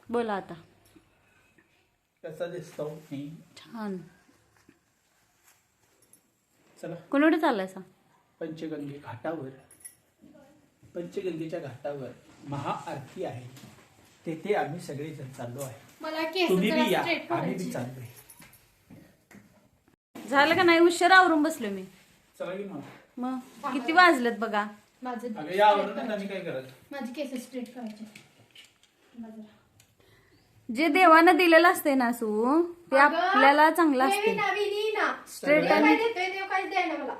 बोला आता. कसा दिसतो मी? छान. चला कोणीकडे चाललायसा? पंचगंगेच्या घाटावर महाआरती आहे, तेथे आम्ही सगळेजण चाललो आहे. मला केस तुम्ही जरा बी या, straight आम्ही बी करायची. चाललोय. झालं का नाही? उशीर आवरून बसलो मी. चला की मग. मग किती वाजलेत बघा. माझं अगं यावरून आम्ही काय करायचं? माझी केस स्ट्रेट करायचे. जे देवानं दिलेलं असते ना सू ते आपल्याला चांगलं असते. स्ट्रेट देव काय द्यायला मला.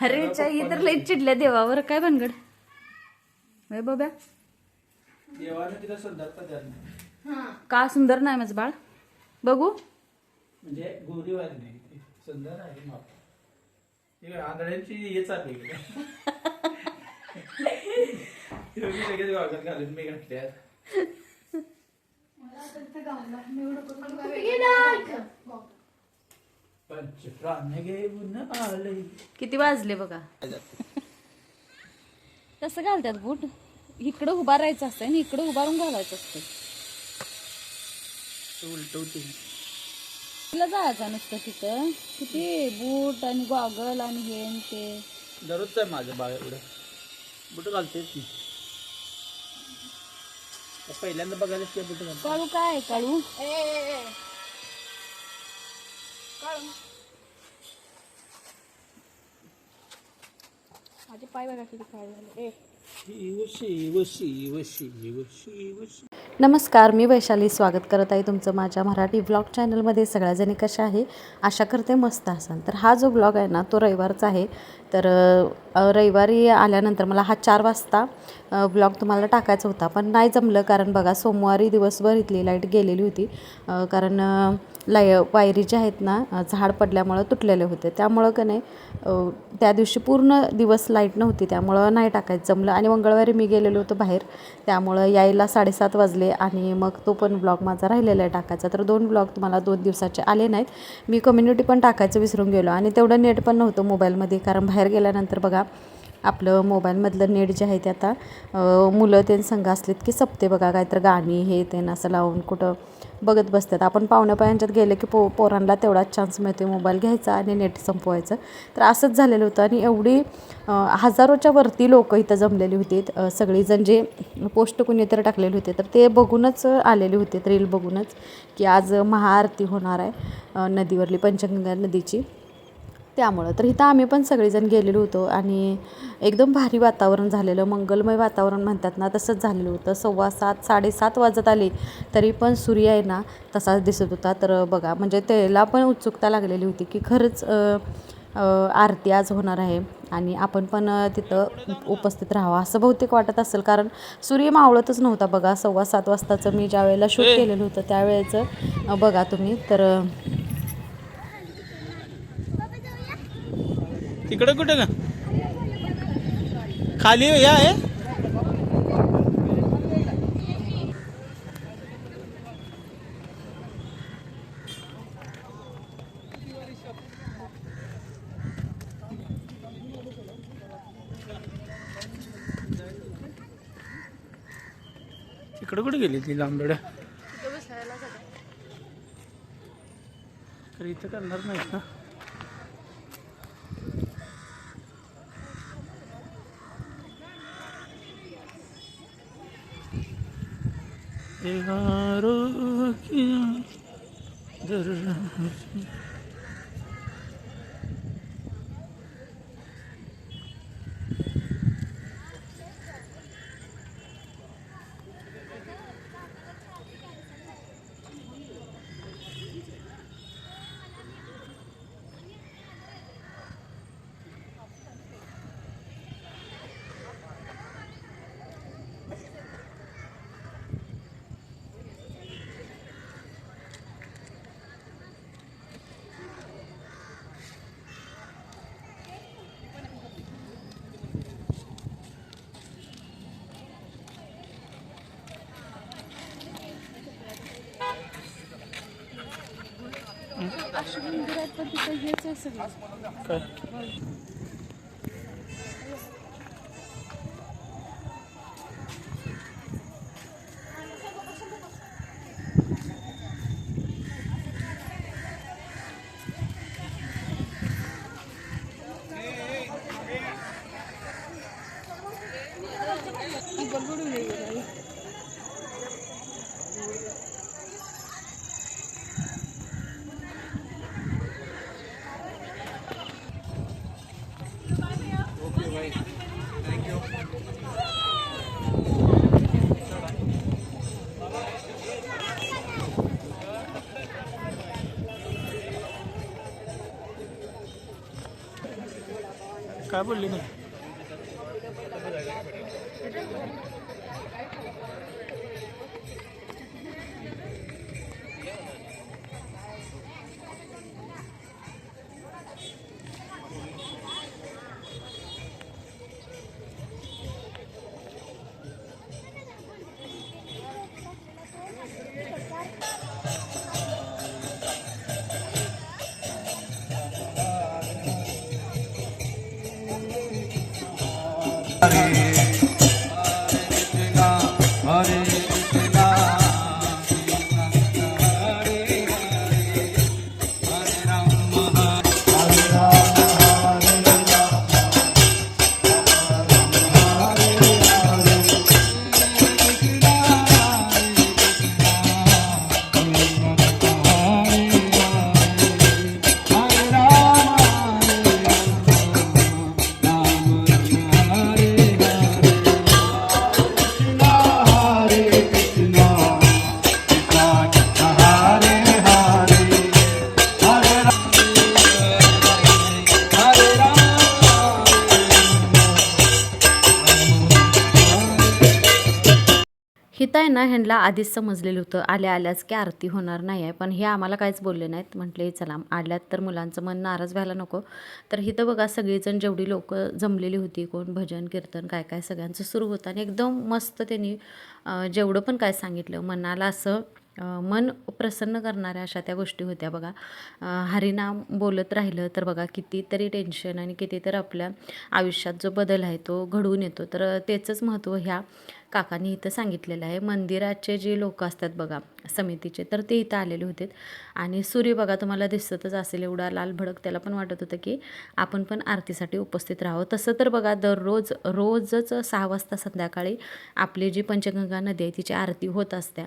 अरे च्या तर लई चिडल्या देवावर. काय भानगड होय बाबा? देवाने तिला सुंदरता द्यायला हा का सुंदर नाही माझं बाळ? बघू. म्हणजे गोरीवार नाही, ती सुंदर आहे माप. आंधळ्यांची हे चालली लगेच वागत घालून मी घातल्या. पंचप्राण घेऊन आले. किती वाजले बघा. कसं घालतात बूट? इकडं उभा राहायचं असतंय आणि इकडं उभारून घालायचं असतंय. उलटवते तिला जायचं नुसतं तिथं. किती बूट आणि गॉगल आणि हे आणि ते. दररोजच आहे माझं बाळ एवढं बुट घालतेच मी. पहिल्यांदा बघायला काय बुट घालतो. काळू काय काळू? माझे पाय बघा किती काळे झाले. नमस्कार, मी वैशाली स्वागत करत आहे तुमचं माझ्या मराठी व्लॉग चॅनलमध्ये. सगळ्याजणी कशा आहे? आशा करते मस्त असाल. तर हा जो व्लॉग आहे ना तो रविवारचा आहे. तर रविवारी आल्यानंतर मला हा 4 वाजता व्लॉग तुम्हाला टाकायचा होता, पण नाही जमलं. कारण बघा सोमवारी दिवसभर इथली लाईट गेलेली होती. कारण वायरी जे आहेत ना झाड पडल्यामुळं तुटलेले होते, त्यामुळं का नाही त्या दिवशी पूर्ण दिवस लाईट नव्हती, त्यामुळं नाही टाकायचं जमलं. आणि मंगळवारी मी गेलेलो होतो बाहेर, त्यामुळं यायला 7:30 वाजले आणि मग तो पण ब्लॉग माझा राहिलेला आहे टाकायचा. तर 2 ब्लॉग तुम्हाला 2 दिवसाचे आले नाहीत. मी कम्युनिटी पण टाकायचं विसरून गेलो आणि तेवढं नेट पण नव्हतं मोबाईलमध्ये. कारण बाहेर गेल्यानंतर बघा आपलं मोबाईलमधलं नेट जे आहे ते आता मुलं ते संघ असलेत की सपते बघा. काहीतरी गाणी हे ते असं लावून कुठं बघत बसतात. आपण पाहुण्यापायांच्यात गेले की पोरांना तेवढाच चान्स मिळतो मोबाईल घ्यायचा आणि नेट संपवायचं. तर असंच झालेलं होतं. आणि एवढी हजारोच्या वरती लोक इथं जमलेली होती. सगळीजण जे पोस्ट कुणीतरी टाकलेले होते तर ते बघूनच आलेले होते, रील बघूनच की आज महाआरती होणार आहे नदीवरली, पंचगंगा नदीची. त्यामुळं तर इथं आम्ही पण सगळेजण गेलेलो होतो आणि एकदम भारी वातावरण झालेलं, मंगलमय वातावरण म्हणतात ना तसंच झालेलं होतं. 7:15 7:30 वाजत आले तरी पण सूर्य आहे ना तसाच दिसत होता. तर बघा म्हणजे त्याला पण उत्सुकता लागलेली होती की खरंच आरती आज होणार आहे आणि आपण पण तिथं उपस्थित राहावं असं बहुतेक वाटत असेल. कारण सूर्य मावळतच नव्हता बघा. 7:15 वाजताचं मी ज्या वेळेला शूट केलेलं होतं त्यावेळेचं बघा तुम्ही. तर तिकडं कुठं का खाली या आहे. तिकडं कुठे गेली ती लांबड्या? तर इथं करणार नाहीत ना. मंदिरात पण तिथं हेच आहे सगळं. काय काय बोलली नाही. हिता आहे ना ह्यांना आधीच समजलेलं होतं आल्या आल्याच की आरती होणार नाही आहे, पण हे आम्हाला काहीच बोलले नाहीत. म्हटले चला आल्यात तर मुलांचं मन नाराज व्हायला नको. तर हिथं बघा सगळीजण जेवढी लोक जमलेली होती, कोण भजन कीर्तन काय काय सगळ्यांचं सुरू होतं आणि एकदम मस्त त्यांनी जेवढं पण काय सांगितलं मनाला असं मन प्रसन्न करणाऱ्या अशा त्या गोष्टी होत्या बघा. हरिनाम बोलत राहिलं तर बघा कितीतरी टेन्शन आणि कितीतरी आपल्या आयुष्यात जो बदल आहे तो घडवून येतो. तर त्याचंच महत्त्व ह्या काकांनी इथं सांगितलेलं आहे. मंदिराचे जे लोक असतात बघा समितीचे, तर ते इथं आलेले होते आणि सूर्य बघा तुम्हाला दिसतच असेल एवढा लाल भडक. त्याला पण वाटत होतं की आपण पण आरतीसाठी उपस्थित राहावं. तसं तर बघा रोजच 6 वाजता संध्याकाळी आपली जी पंचगंगा नदी आहे तिची आरती होत असत्या,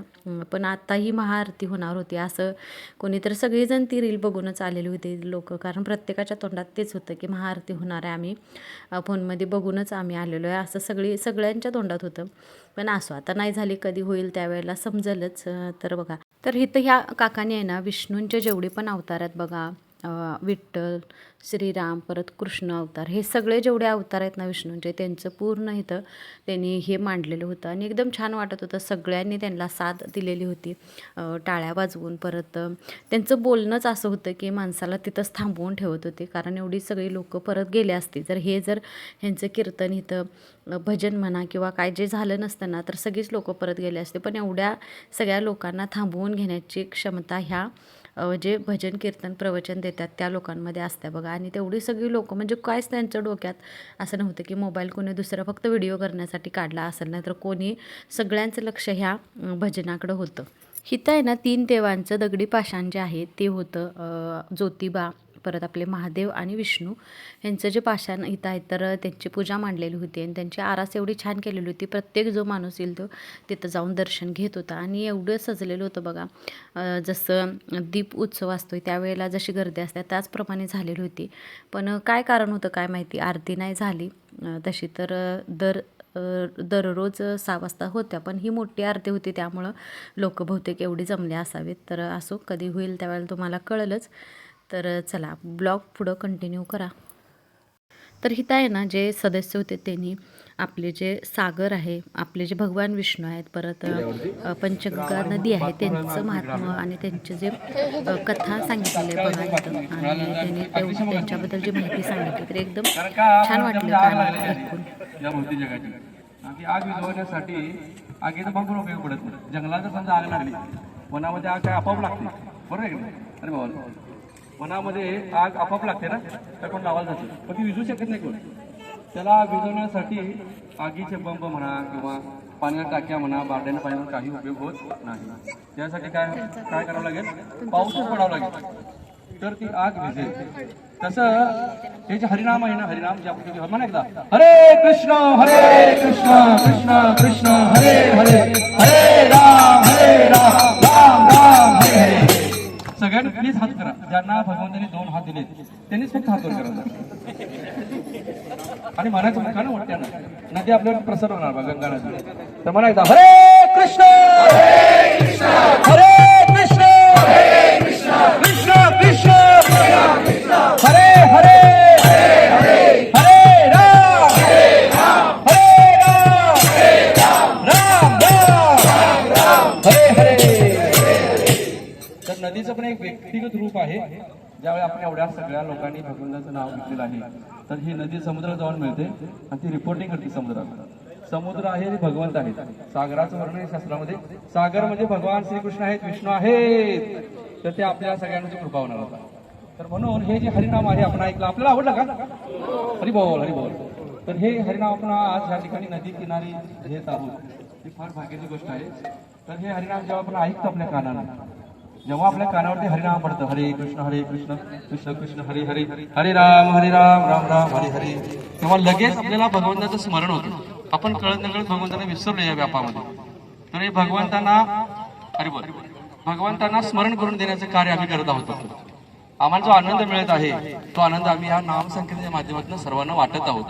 पण आता ही महाआरती होणार होती असं कोणीतरी सगळेजण ती रील बघूनच आलेली होती लोक, कारण प्रत्येकाच्या तोंडात तेच होतं की महाआरती होणार आहे, आम्ही फोनमध्ये बघूनच आम्ही आलेलो आहे असं सगळ्यांच्या तोंडात होतं. पण असो आता नाही झाली, कधी होईल त्यावेळेला समजेलच. तर बघा तर इथं ह्या काकाने आहे ना विष्णूंचे जेवढे पण अवतार आहेत बघा, विठ्ठल, श्रीराम, परत कृष्ण अवतार, हे सगळे जेवढे अवतार आहेत ना विष्णूंचे त्यांचं पूर्ण इथं त्यांनी हे मांडलेलं होतं आणि एकदम छान वाटत होतं. सगळ्यांनी त्यांना साथ दिलेली होती टाळ्या वाजवून. परत त्यांचं बोलणंच असं होतं की माणसाला तिथंच थांबवून ठेवत होते, कारण एवढी सगळी लोक परत गेले असते जर ह्यांचं कीर्तन इथं भजन म्हणा किंवा काय जे झालं नसतं ना तर सगळीच लोक परत गेले असते. पण एवढ्या सगळ्या लोकांना थांबवून घेण्याची क्षमता ह्या जे भजन कीर्तन प्रवचन देतात त्या लोकांमध्ये असते बघा. आणि तेवढी सगळी लोक म्हणजे कायच त्यांच्या डोक्यात असं नव्हतं की मोबाईल कोणी दुसरा फक्त व्हिडिओ करण्यासाठी काढला असेल, नाही तर कोणी सगळ्यांचं लक्ष ह्या भजनाकडं होतं. हिथं आहे ना 3 देवांचं दगडी पाषाण जे आहे ते होतं. ज्योतिबा, परत आपले महादेव आणि विष्णू यांचं जे पाषाण इथं आहे तर त्यांची पूजा मांडलेली होती आणि त्यांची आरास एवढी छान केलेली होती. प्रत्येक जो माणूस येईल तो तिथं जाऊन दर्शन घेत होता आणि एवढं सजलेलं होतं बघा. जसं दीप उत्सव असतो त्यावेळेला जशी गर्दी असते त्याचप्रमाणे झालेली होती. पण काय कारण होतं काय माहिती, आरती नाही झाली तशी तर दररोज 6 वाजता होत्या, पण ही मोठी आरती होती त्यामुळं लोक बहुतेक एवढी जमले असावेत. तर असो कधी होईल त्यावेळेला तुम्हाला कळलंच. तर चला ब्लॉग पुढं कंटिन्यू करा. तर इथं आहे ना जे सदस्य होते त्यांनी आपले जे सागर आहे, आपले जे भगवान विष्णू आहेत, परत पंचगंगा नदी आहे त्यांचं महात्म्य आणि त्यांचे जे कथा सांगितलेली आहे बघा इथं, आणि त्यांनी त्यांच्याबद्दल जी माहिती सांगितली तर एकदम छान वाटलं कानाला ऐकून. या भौतिक जगाची की आग विझवण्यासाठी आगीचा भरपूर उपयोग पडत नाही. जंगलात जर समजा आग लागली, वनामध्ये आग काय आपोआप लागते, बरोबर आहे का? अरे बाबा वनामध्ये आग आपोआप लागते ना, तर कोण लावायला जाते, पण ती विझू शकत नाही कोण. त्याला विझवण्यासाठी आगीचे पंप म्हणा किंवा पाण्याच्या टाक्या म्हणा, बारड्याने पाण्यावर काही उपयोग होत नाही. त्यासाठी काय करावं लागेल, पाऊसच पडावं लागेल तर ती आग विझेल. तसं हे जे हरिनाम आहे ना, हरिनाम जे आपण म्हणा एकदा, हरे कृष्ण कृष्ण कृष्ण हरे हरे, हरे राम राम राम हरे हरे. सगळ्यांनी प्लीज हात करा. ज्यांना भगवंतांनी 2 हात दिले त्यांनीच फक्त हात वर करा आणि म्हणायचं मुखानं वाटत्या ना, नदी आपल्याला प्रसन्न होणार बा, गंगा नदी. तर म्हणा एकदा, हरे कृष्ण हरे कृष्ण कृष्ण कृष्ण हरे हरे हरे हरे हरे. तर नदीचं पण एक व्यक्तिगत रूप आहे. ज्यावेळी आपण एवढ्या सगळ्या लोकांनी भगवंताचं नाव घेतलेलं आहे तर ही नदी समुद्रात जाऊन मिळते आणि ती रिपोर्टिंग करते समुद्रात. समुद्र आहे आणि भगवंत आहेत. सागराचं वर्णन आहे शास्त्रामध्ये. सागर म्हणजे भगवान श्रीकृष्ण आहेत, विष्णू आहेत. तर ते आपल्या सगळ्यांची कृपा होणार होता. तर म्हणून हे जे हरिनाम आहे आपण ऐकलं, आपल्याला आवडलं का? हरी बोल हरी बोल. तर हे हरिनाम आपण आज या ठिकाणी नदी किनारी घेत आहोत. ही फार भाग्याची गोष्ट आहे. तर हे हरिनाम जेव्हा आपण ऐकतो आपल्या कानाला, जेव्हा आपल्या कानावरती हरिनाम पडतं, हरे कृष्ण कृष्ण कृष्ण हरे हरे, हरे राम राम राम हरे हरे, तेव्हा लगेच आपल्याला भगवंताचं स्मरण होतं. आपण कळत नकळत भगवंतांना विसरलो या व्यापामध्ये. तर हे भगवंतांना हरी बोल, भगवंतांना स्मरण करून देण्याचं कार्य आम्ही करत आहोत. आम्हाला जो आनंद मिळत आहे तो आनंद आम्ही या नामसंकीर्तनाच्या माध्यमातून सर्वांना वाटत आहोत.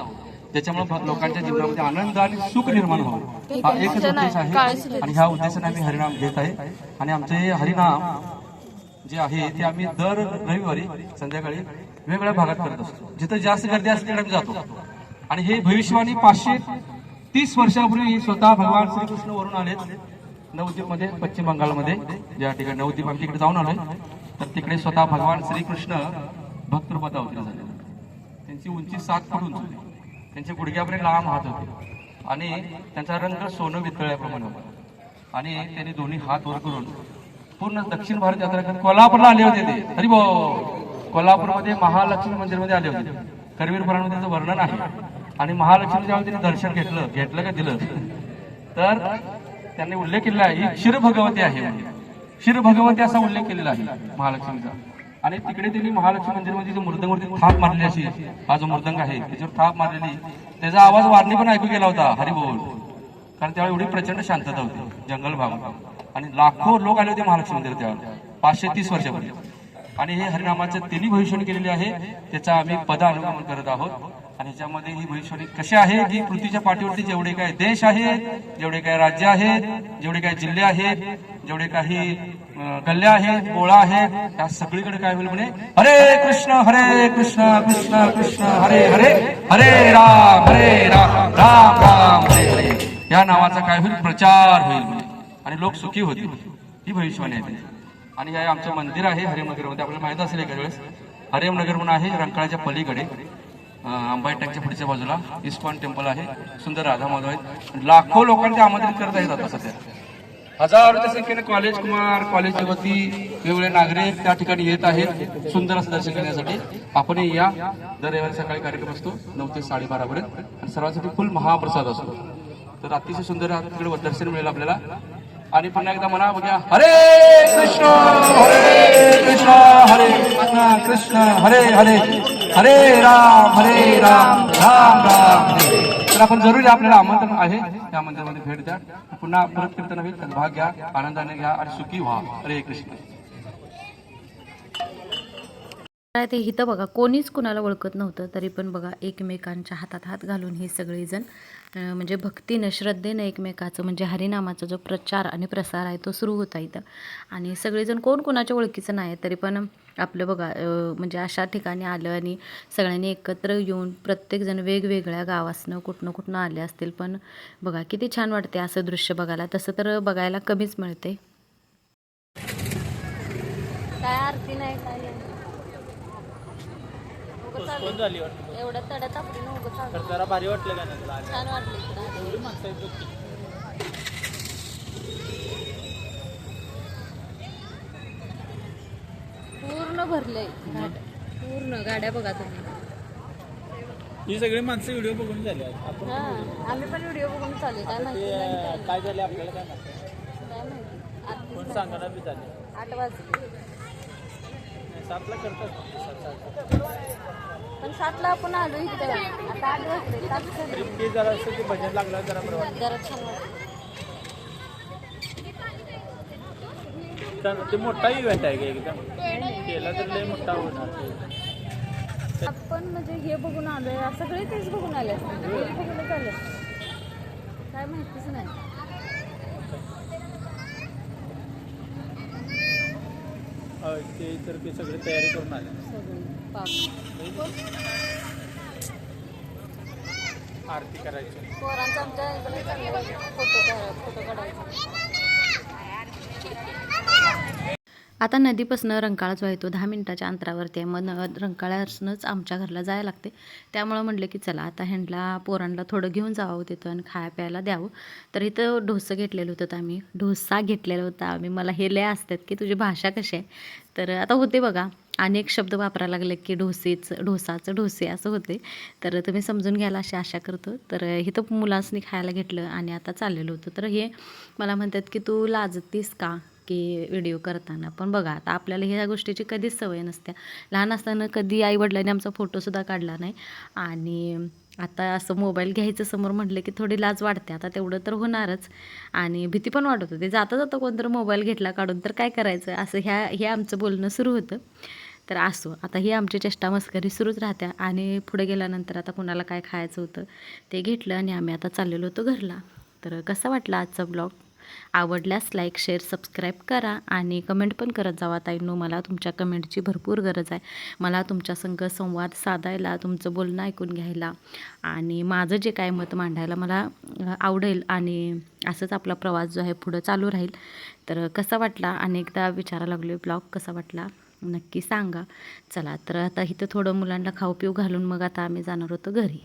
त्याच्यामुळे लोकांच्या जीवनामध्ये आनंद आणि सुख निर्माण व्हावं हा एकच उद्देश आहे. आणि ह्या उद्देशाने आम्ही हरिनाम घेत आहे. आणि आमचे हे हरिनाम जे आहे ते आम्ही दर रविवारी संध्याकाळी वेगवेगळ्या भागात करत असतो. जिथं जास्त गर्दी असते तिकडे आम्ही जातो. आणि हे भविष्यवाणी 530 वर्षापूर्वी स्वतः भगवान श्रीकृष्ण वरून आलेत नवद्वीपमध्ये, पश्चिम बंगालमध्ये. ज्या ठिकाणी नवद्वीप आम्ही तिकडे जाऊन आलोय तर तिकडे स्वतः भगवान श्रीकृष्ण भक्तरूपात अवतरण झाले. त्यांची उंची 7 फूट उंच होती. त्यांचे गुडघ्यापर्यंत लांब हात होते आणि त्यांचा रंग सोनं वितळल्याप्रमाणे होता. आणि त्यांनी दोन्ही हात वर करून पूर्ण दक्षिण भारत यात्रा करत कोल्हापूरला आले होते. ते हरी बोल. कोल्हापूरमध्ये महालक्ष्मी मंदिरमध्ये आले होते. करवीर पुराणामध्ये त्याचं वर्णन आहे. आणि महालक्ष्मी जेव्हा त्यांनी दर्शन घेतलं का दिलं तर त्यांनी उल्लेख केलेला आहे ही क्षीर भगवती आहे. क्षीर भगवती असा उल्लेख केलेला आहे महालक्ष्मीचा. आणि तिकडे त्यांनी महालक्ष्मी मंदिरमध्ये जो मृदंगवरती थाप मारली अशी, हा जो मृदंग आहे त्याच्यावर थाप मारलेली, त्याचा आवाज वारणी पण ऐकू गेला होता. हरी बोल. कारण त्यावेळी एवढी प्रचंड शांतता होती, जंगल भाग होता आणि लाखो लोक आले होते महालक्ष्मी मंदिर त्यावेळी 530 वर्षापूर्वी. आणि हे हरिनामाचं त्यांनी भविष्यवाणी केलेली आहे, त्याचा आम्ही पदानुगमन करत आहोत. आणि ह्याच्यामध्ये ही भविष्यवाणी कशी आहे की पृथ्वीच्या पाठीवरती जेवढे काही देश आहेत, जेवढे काही राज्य आहेत, जेवढे काही जिल्हे आहेत, जेवढे काही गल्ल्या आहेत, गोळा आहेत, त्या सगळीकडे काय होईल म्हणे हरे कृष्ण कृष्ण कृष्ण हरे हरे, हरे राम राम राम हरे हरे, या नावाचा काय होईल प्रचार होईल म्हणे. आणि लोक सुखी होतील. ही भविष्यवाणी आहे. आणि हे आमचं मंदिर आहे हरिमनगरमध्ये. आपल्याला माहित असेल एखाद्या वेळेस हरिमनगर म्हणून आहे रंकाळ्याच्या पलीकडे, अंबाई टँकच्या पुढच्या बाजूला इस्कॉन टेम्पल आहे. सुंदर राधा माधव आहेत. लाखो लोकांना आमंत्रित करता येतात आता सध्या. हजारोच्या संख्येने कॉलेज कुमार, कॉलेजचे वती, वेगवेगळे नागरिक त्या ठिकाणी येत आहेत सुंदर असं दर्शन घेण्यासाठी. आपण या दर रविवारी सकाळी कार्यक्रम असतो 9 ते 12:30 पर्यंत आणि सर्वांसाठी फुल महाप्रसाद असतो. तर अतिशय सुंदर तिकडे दर्शन मिळेल आपल्याला. आणि पुन्हा एकदा म्हणा बघा हरे कृष्ण हरे कृष्ण हरे हरे, हरे राम राम राम हरे. तर आपण जरूर आपल्याला आमंत्रण आहे त्या मंदिरामध्ये भेट द्या. पुन्हा परत कीर्तन होईल, भाग घ्या, आनंदाने घ्या आणि सुखी व्हा. हरे कृष्ण. ते इथं बघा कोणीच कुणाला ओळखत नव्हतं, तरी पण बघा एकमेकांच्या हातात हात घालून हे सगळेजण म्हणजे भक्तीनं श्रद्धेनं एकमेकाचं म्हणजे हरिनामाचा जो प्रचार आणि प्रसार आहे तो सुरू होता इथं. आणि सगळेजण कोण कोणाच्या ओळखीचं नाही तरी पण आपलं बघा म्हणजे अशा ठिकाणी आलं आणि सगळ्यांनी एकत्र येऊन प्रत्येकजण वेगवेगळ्या गावासनं कुठनं आले असतील, पण बघा किती छान वाटते असं दृश्य बघायला. तसं तर बघायला कमीच मिळते. काय आरती नाही काय झाली एवढं तड्यात आपली जरा भारी वाटलं का नाही तुला? छान वाटलं. पूर्ण भरलंय पूर्ण गाड्या बघा तुम्ही. ही सगळी माणसं व्हिडिओ बघून झाली आपण. आम्ही पण व्हिडिओ बघून चालू काय माहिती काय झाले आपल्याला काय माहिती, कोण सांगायला बी झाले. 8 वाजले 7ला करतात पण 7ला आपण आलो इथे. आता 8 वाजले. ते जरा असं ते भजन लागलं जरा बरं वाटतं. जरा छान वाटतं. ते मोठा इव्हेंट आहे का एकदम केला तर लय मोठा होणार. आपण म्हणजे हे बघून आलोय सगळे तेच बघून आले असतील, बघूनच आले काय माहितीच नाही. ते तर ते सगळे तयारी करून आले आरती करायची. पोरांचा आमच्या फोटो काढायचा. आता नदीपासून रंकाळा जो आहे तो 10 मिनिटाच्या अंतरावरती आहे. मग रंकाळ्यापासूनच आमच्या घरला जायला लागते. त्यामुळं म्हटलं की चला आता ह्यांना पोरांना थोडं घेऊन जावं तिथं आणि खाया प्यायला द्यावं. तर इथं डोसं घेतलेलं होतं आम्ही. डोसा घेतलेला होता आम्ही. मला हे लय असतात की तुझी भाषा कशी आहे. तर आता होते बघा अनेक शब्द वापरायला लागले की ढोसाचं ढोसे असं होते. तर तुम्ही समजून घ्यायला अशी आशा करतो. तर इथं मुलांनी खायला घेतलं आणि आता चाललेलं होतं. तर हे मला म्हणतात की तू लाजतीस का की व्हिडिओ करताना. पण बघा आता आपल्याला ह्या गोष्टीची कधीच सवय नसते. लहान असताना कधी आईवडिलांनी आमचा फोटोसुद्धा काढला नाही आणि आता असं मोबाईल घ्यायचं समोर म्हटलं की थोडी लाज वाटते. आता तेवढं तर होणारच आणि भीती पण वाटत होती. जाता जाता कोणतरी मोबाईल घेतला काढून तर काय करायचं असं हे आमचं बोलणं सुरू होतं. तर असो आता ही आमची चेष्टा मस्करी सुरूच राहत्या आणि पुढे गेल्यानंतर आता कुणाला काय खायचं होतं ते घेतलं आणि आम्ही आता चाललेलो होतो घरला. तर कसा वाटला आजचा ब्लॉग? आवडल्यास लाईक शेअर सबस्क्राईब करा आणि कमेंट पण करत जावा ताईंनो. मला तुमच्या कमेंटची भरपूर गरज आहे. मला तुमच्या संग संवाद साधायला, तुमचं बोलणं ऐकून घ्यायला आणि माझं जे काय मत मांडायला मला आवडेल आणि असंच आपला प्रवास जो आहे पुढं चालू राहील. तर कसा वाटला अनेकदा विचारायला लागलो ब्लॉग कसा वाटला नक्की सांगा. चला तर आता इथं थोडं मुलांना खाऊ पिऊ घालून मग आता आम्ही जाणार होतो घरी.